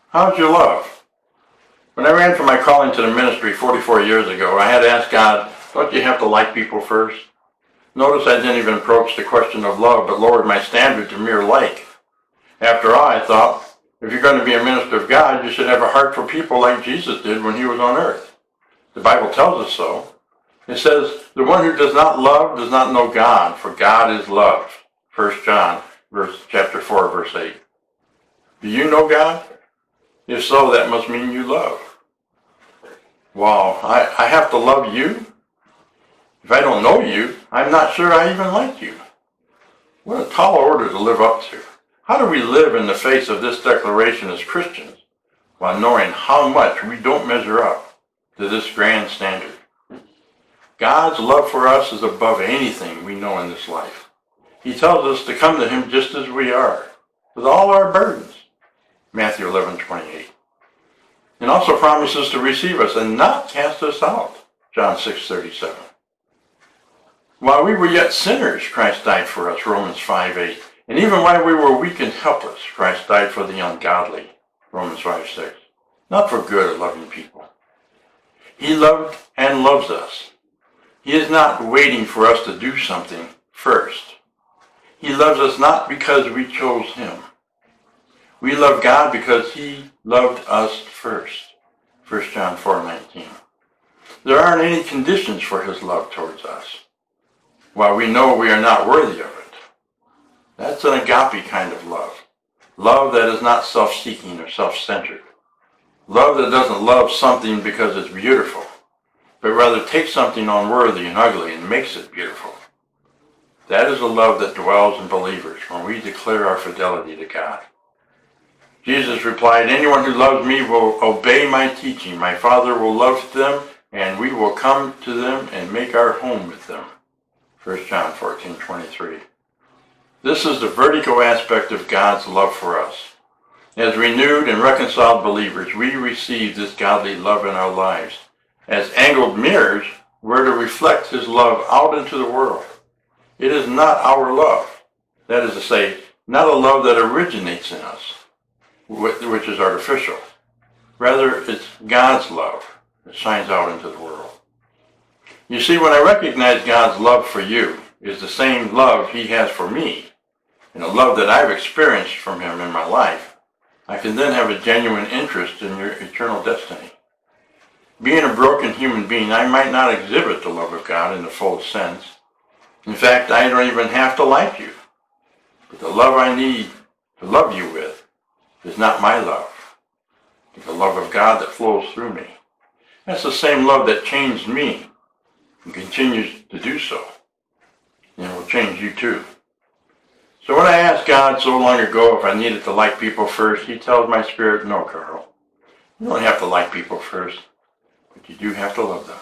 How's your love? When I ran for my calling to the ministry 44 years ago, I had to ask God, don't you have to like people first? Notice I didn't even approach the question of love, but lowered my standard to mere like. After all, I thought, if you're going to be a minister of God, you should have a heart for people like Jesus did when he was on earth. The Bible tells us so. It says, the one who does not love does not know God, for God is love. 1 John chapter 4, verse 8. Do you know God? If so, that must mean you love. Wow, I have to love you? If I don't know you, I'm not sure I even like you. What a tall order to live up to. How do we live in the face of this declaration as Christians while knowing how much we don't measure up to this grand standard? God's love for us is above anything we know in this life. He tells us to come to him just as we are, with all our burdens. Matthew 11:28. And also promises to receive us and not cast us out. John 6:37. While we were yet sinners, Christ died for us. Romans 5:8. And even while we were weak and helpless, Christ died for the ungodly. Romans 5:6. Not for good or loving people. He loved and loves us. He is not waiting for us to do something first. He loves us not because we chose him. We love God because he loved us first. 1 John 4:19. There aren't any conditions for his love towards us, while we know we are not worthy of it. That's an agape kind of love. Love that is not self-seeking or self-centered. Love that doesn't love something because it's beautiful, but rather takes something unworthy and ugly and makes it beautiful. That is a love that dwells in believers when we declare our fidelity to God. Jesus replied, anyone who loves me will obey my teaching. My Father will love them, and we will come to them and make our home with them. 1 John 14:23. This is the vertical aspect of God's love for us. As renewed and reconciled believers, we receive this godly love in our lives. As angled mirrors, we're to reflect his love out into the world. It is not our love. That is to say, not a love that originates in us, which is artificial. Rather, it's God's love that shines out into the world. You see, when I recognize God's love for you is the same love he has for me, and a love that I've experienced from him in my life, I can then have a genuine interest in your eternal destiny. Being a broken human being, I might not exhibit the love of God in the full sense. In fact, I don't even have to like you. But the love I need to love you with is not my love. It's the love of God that flows through me. That's the same love that changed me and continues to do so. And it will change you too. So when I asked God so long ago if I needed to like people first, he tells my spirit, no, Karl. You don't have to like people first, but you do have to love them.